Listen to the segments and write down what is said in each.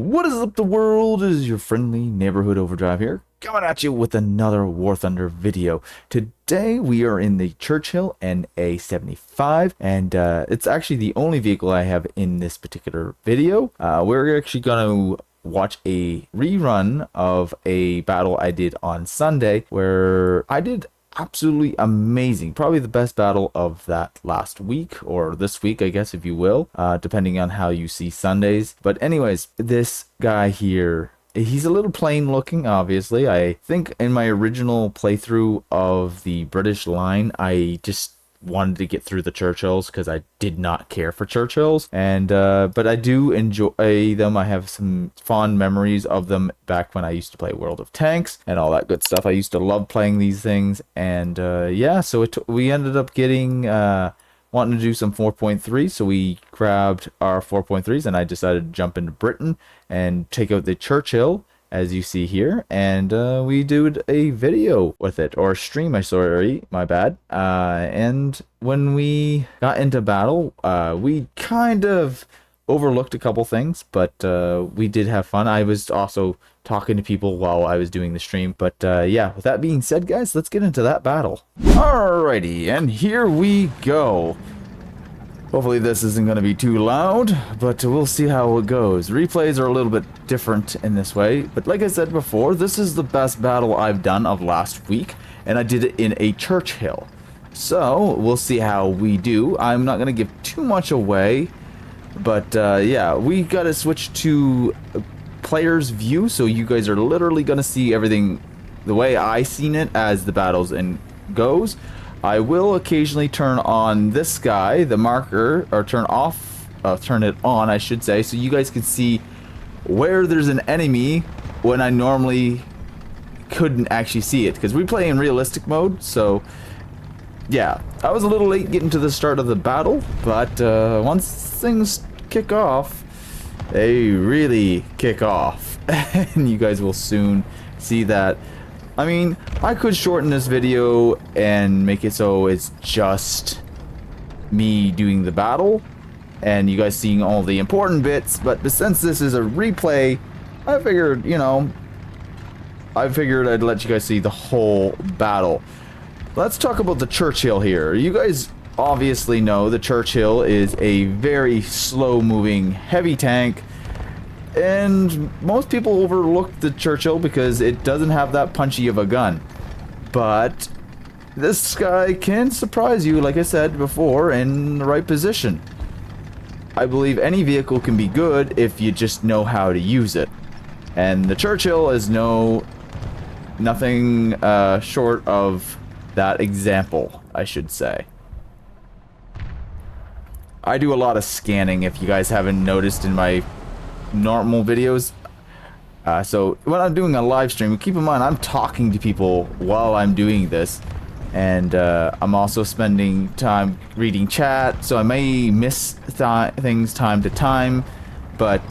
What is up, the world? It is your friendly neighborhood Overdrive here, coming at you with another War Thunder video. Today we are in the Churchill NA75, and it's actually the only vehicle I have in this particular video. We're actually going to watch a rerun of a battle I did on Sunday, where I did absolutely amazing. Probably the best battle of that last week, or this week, I guess, if you will, depending on how you see Sundays. But anyways, this guy here, he's a little plain looking, obviously. I think in my original playthrough of the British line, I just wanted to get through the Churchills because I did not care for Churchills, and but I do enjoy them. I have some fond memories of them back when I used to play World of Tanks and all that good stuff. I used to love playing these things, and yeah, so we ended up getting wanting to do some 4.3, so we grabbed our 4.3s, and I decided to jump into Britain and take out the Churchill, as you see here, and we did a video with it, or a stream, my bad. And when we got into battle, we kind of overlooked a couple things, but we did have fun. I was also talking to people while I was doing the stream, but yeah, with that being said, guys, let's get into that battle. Alrighty, and here we go. Hopefully this isn't going to be too loud, but we'll see how it goes. Replays are a little bit different in this way, but like I said before, this is the best battle I've done of last week, and I did it in a Churchill. So we'll see how we do. I'm not going to give too much away, but yeah, we got to switch to player's view, so you guys are literally going to see everything the way I seen it as the battles and goes. I will occasionally turn on this guy, the marker, or turn it on, I should say, so you guys can see where there's an enemy when I normally couldn't actually see it, because we play in realistic mode. So yeah, I was a little late getting to the start of the battle, but once things kick off, they really kick off, and you guys will soon see that. I mean, I could shorten this video and make it so it's just me doing the battle and you guys seeing all the important bits, but since this is a replay, I figured, you know, I'd let you guys see the whole battle. Let's talk about the Churchill here. You guys obviously know the Churchill is a very slow-moving, heavy tank, and most people overlook the Churchill because it doesn't have that punchy of a gun. But this guy can surprise you, like I said before, in the right position. I believe any vehicle can be good if you just know how to use it. And the Churchill is nothing short of that example, I should say. I do a lot of scanning, if you guys haven't noticed in my normal videos, so when I'm doing a live stream, keep in mind I'm talking to people while I'm doing this, and I'm also spending time reading chat, so I may miss things time to time, but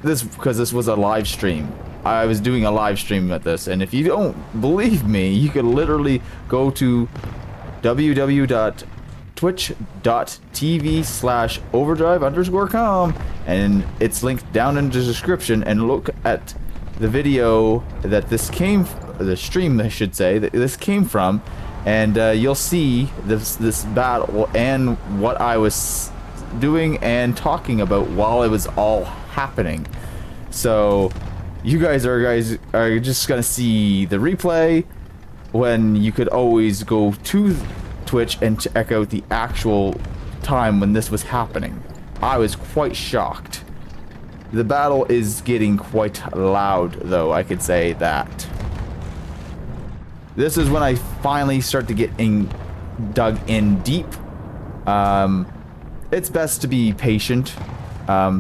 because this was a live stream, I was doing a live stream at this, and if you don't believe me, you could literally go to twitch.tv/overdrive_com, and it's linked down in the description, and look at the video that the stream I should say, that this came from, and you'll see this battle and what I was doing and talking about while it was all happening. So you guys are just gonna see the replay when you could always go to Twitch and check out the actual time when this was happening. I was quite shocked. The battle is getting quite loud, though, I could say that. This is when I finally start to get dug in deep. It's best to be patient.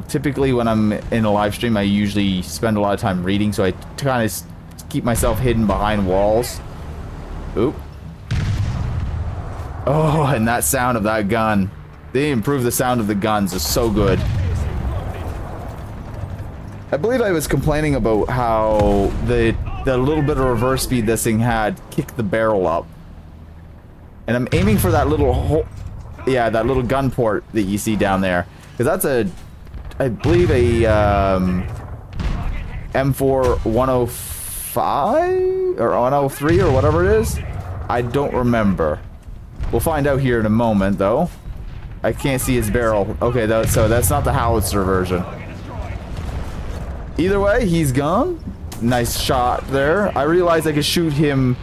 Typically when I'm in a live stream, I usually spend a lot of time reading, so I kind of keep myself hidden behind walls. Oop. Oh, and that sound of that gun. They improved the sound of the guns. Is so good. I believe I was complaining about how the little bit of reverse speed this thing had kicked the barrel up. And I'm aiming for that little hole. Yeah, that little gun port that you see down there. Because that's I believe a M4 105 or 103 or whatever it is. I don't remember. We'll find out here in a moment, though. I can't see his barrel. Okay, so that's not the howitzer version. Either way, he's gone. Nice shot there. I realized I could shoot him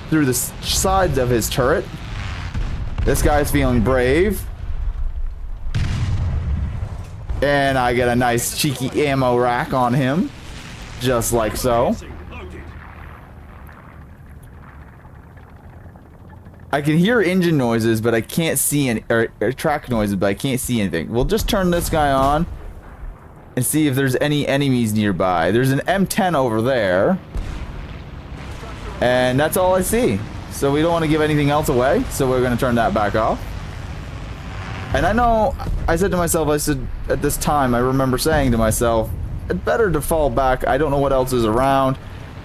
through the sides of his turret. This guy's feeling brave. And I get a nice cheeky ammo rack on him. Just like so. I can hear engine noises, but I can't see any, or track noises, but I can't see anything. We'll just turn this guy on and see if there's any enemies nearby. There's an M10 over there. And that's all I see. So we don't want to give anything else away, so we're going to turn that back off. And I know, I said to myself, at this time, I remember saying to myself, it's better to fall back. I don't know what else is around.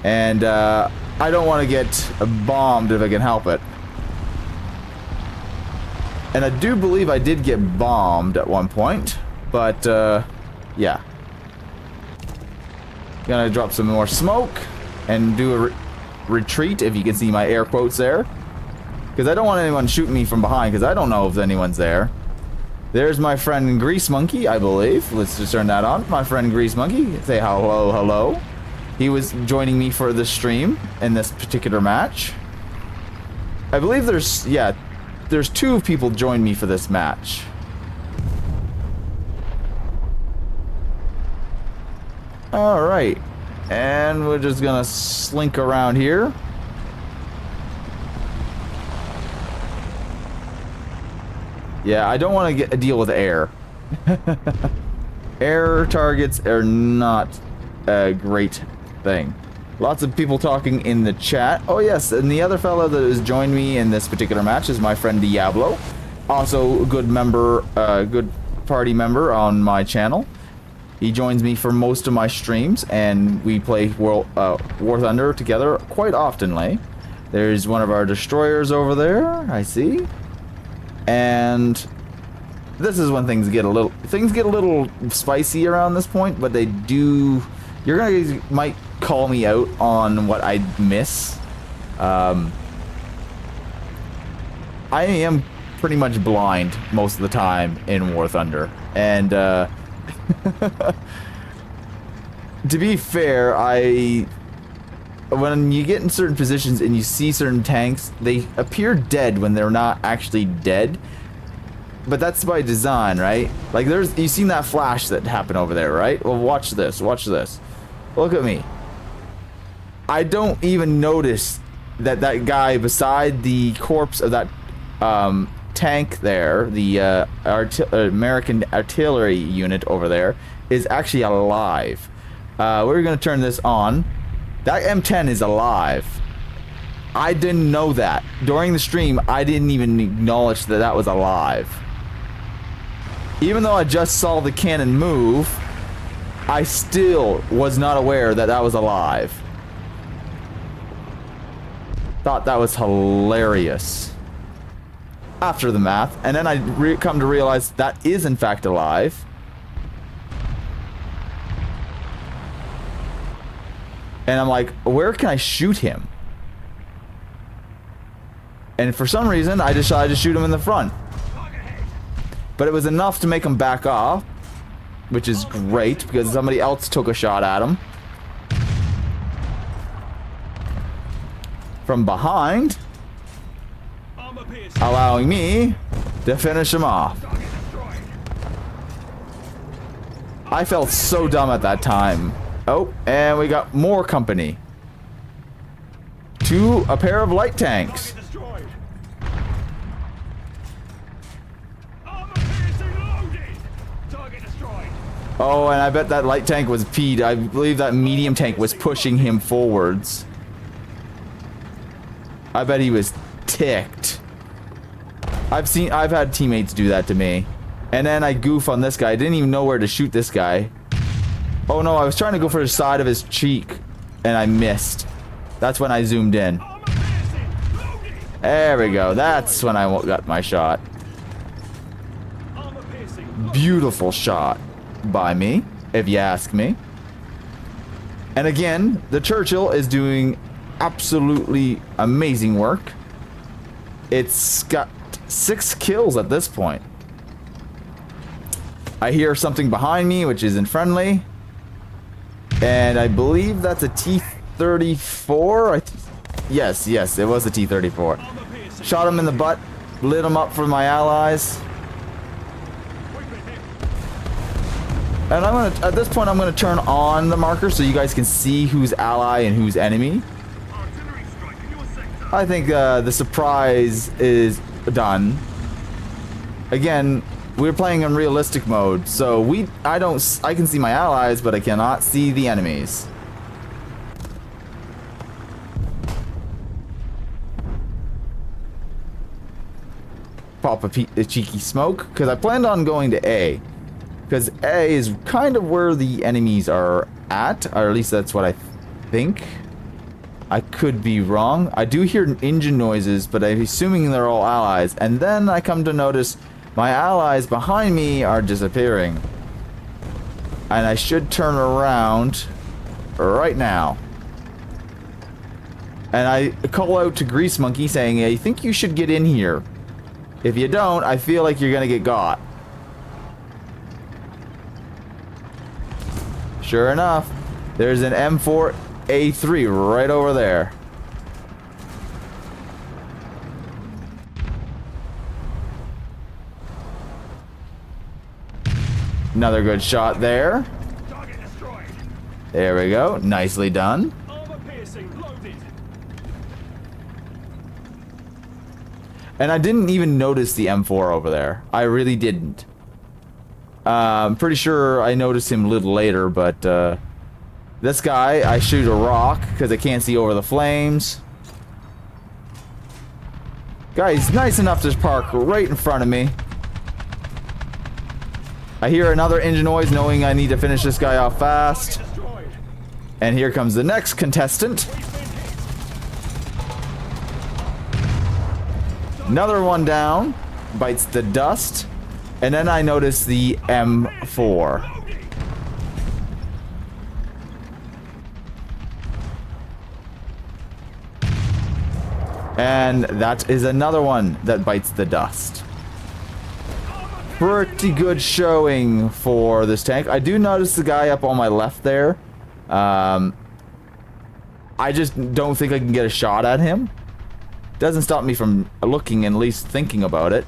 And I don't want to get bombed if I can help it. And I do believe I did get bombed at one point, but yeah. Gonna drop some more smoke and do a retreat, if you can see my air quotes there. Because I don't want anyone shooting me from behind, because I don't know if anyone's there. There's my friend Grease Monkey, I believe. Let's just turn that on. My friend Grease Monkey, say hello, hello. He was joining me for the stream in this particular match. I believe there's, yeah, there's 2 people joined me for this match. Alright. And we're just gonna slink around here. Yeah, I don't want to deal with air. Air targets are not a great thing. Lots of people talking in the chat. Oh yes, and the other fellow that has joined me in this particular match is my friend Diablo. Also a good member, good party member on my channel. He joins me for most of my streams, and we play War Thunder together quite oftenly. There's one of our destroyers over there, I see. And this is when things get a little spicy around this point, but they do. You're gonna might call me out on what I miss. I am pretty much blind most of the time in War Thunder, and to be fair, when you get in certain positions and you see certain tanks, they appear dead when they're not actually dead. But that's by design, right? Like you've seen that flash that happened over there, right? Well, watch this, watch this. Look at me. I don't even notice that that guy beside the corpse of that tank there, the American artillery unit over there, is actually alive. We're gonna turn this on. That M10 is alive. I didn't know that. During the stream, I didn't even acknowledge that that was alive. Even though I just saw the cannon move, I still was not aware that that was alive. Thought that was hilarious. After the math, and then I come to realize that is in fact alive. And I'm like, where can I shoot him? And for some reason, I decided to shoot him in the front. But it was enough to make him back off, which is great, because somebody else took a shot at him from behind, allowing me to finish him off. I felt so dumb at that time. Oh, and we got more company. A pair of light tanks. Oh, and I bet that light tank was peed. I believe that medium tank was pushing him forwards. I bet he was ticked. I've had teammates do that to me. And then I goof on this guy. I didn't even know where to shoot this guy. Oh no, I was trying to go for the side of his cheek, and I missed. That's when I zoomed in. There we go. That's when I got my shot. Beautiful shot. by me, if you ask me. And again, the Churchill is doing absolutely amazing work. It's got 6 kills at this point. I hear something behind me, which isn't friendly. And I believe that's a T-34. Yes, it was a T-34. Shot him in the butt, lit him up for my allies. And at this point, I'm gonna turn on the marker so you guys can see who's ally and who's enemy. I think the surprise is done. Again, we're playing in realistic mode, so I can see my allies, but I cannot see the enemies. Pop a cheeky smoke, because I planned on going to A. Because A is kind of where the enemies are at, or at least that's what I think. I could be wrong. I do hear engine noises, but I'm assuming they're all allies. And then I come to notice my allies behind me are disappearing. And I should turn around right now. And I call out to Grease Monkey saying, I think you should get in here. If you don't, I feel like you're gonna get got. Sure enough, there's an M4A3 right over there. Another good shot there. There we go. Nicely done. And I didn't even notice the M4 over there. I really didn't. I'm pretty sure I noticed him a little later, but this guy, I shoot a rock because I can't see over the flames. Guy's nice enough to park right in front of me. I hear another engine noise, knowing I need to finish this guy off fast. And here comes the next contestant. Another one down, bites the dust. And then I notice the M4. And that is another one that bites the dust. Pretty good showing for this tank. I do notice the guy up on my left there. I just don't think I can get a shot at him. Doesn't stop me from looking and at least thinking about it.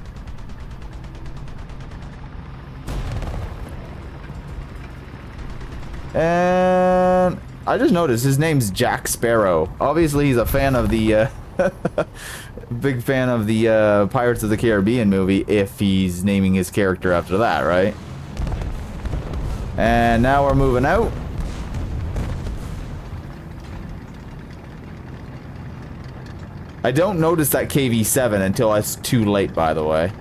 And I just noticed his name's Jack Sparrow. Obviously, he's a fan of the big fan of the Pirates of the Caribbean movie, if he's naming his character after that, right? And now we're moving out. I don't notice that KV-7 until it's too late, by the way.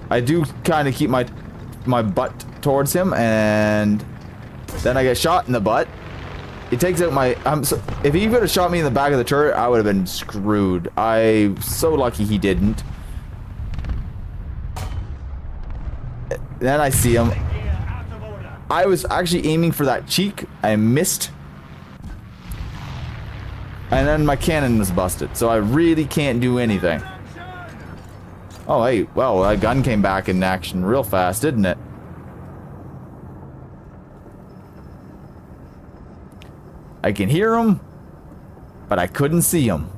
I do kind of keep my butt towards him, and then I get shot in the butt. It takes out my... if he would have shot me in the back of the turret, I would have been screwed. I'm so lucky he didn't. Then I see him. I was actually aiming for that cheek. I missed. And then my cannon was busted. So I really can't do anything. Oh, hey. Well, that gun came back in action real fast, didn't it? I can hear him, but I couldn't see him.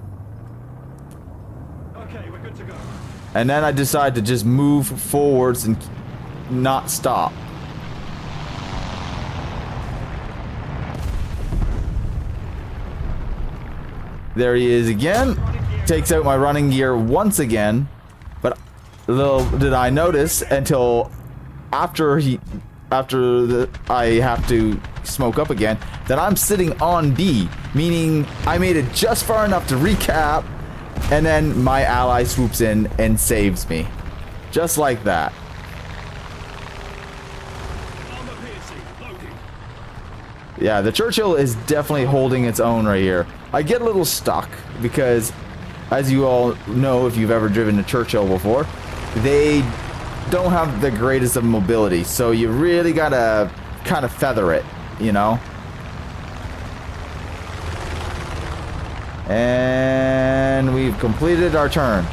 Okay, we're good to go. And then I decided to just move forwards and not stop. There he is again. Takes out my running gear once again. But little did I notice until after I have to smoke up again, that I'm sitting on D, meaning I made it just far enough to recap, and then my ally swoops in and saves me. Just like that. Yeah, the Churchill is definitely holding its own right here. I get a little stuck because, as you all know if you've ever driven a Churchill before, they don't have the greatest of mobility, so you really gotta kind of feather it, you know? And we've completed our turn.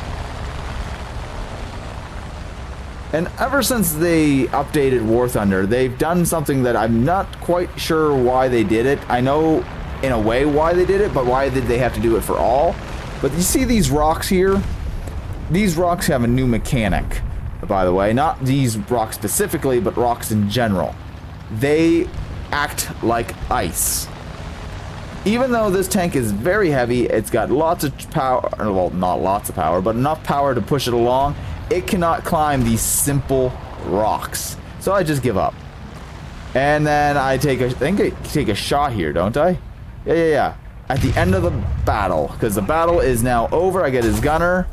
And ever since they updated War Thunder, they've done something that I'm not quite sure why they did it. I know in a way why they did it, but why did they have to do it for all? But you see these rocks here? These rocks have a new mechanic, by the way. Not these rocks specifically, but rocks in general. They act like ice. Even though this tank is very heavy, it's got lots of power, well, not lots of power, but enough power to push it along. It cannot climb these simple rocks. So I just give up. And then I take a shot here, don't I? Yeah. At the end of the battle, because the battle is now over, I get his gunner,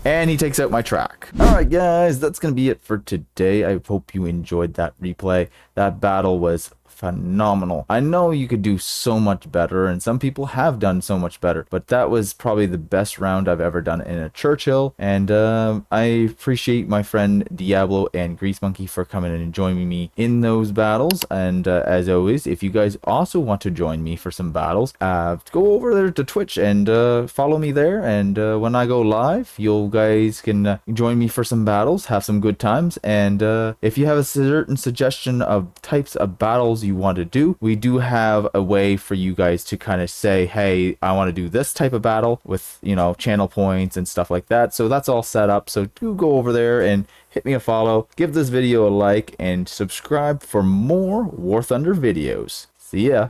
and he takes out my track. Alright guys, that's going to be it for today. I hope you enjoyed that replay. That battle was phenomenal. I know you could do so much better, and some people have done so much better, but that was probably the best round I've ever done in a Churchill, and I appreciate my friend Diablo and Grease Monkey for coming and joining me in those battles. And as always, if you guys also want to join me for some battles, go over there to Twitch and follow me there, and when I go live, you guys can join me for some battles, have some good times. And if you have a certain suggestion of types of battles you want to do, we do have a way for you guys to kind of say, hey, I want to do this type of battle with, you know, channel points and stuff like that. So that's all set up. So do go over there and hit me a follow, give this video a like, and subscribe for more War Thunder videos. See ya.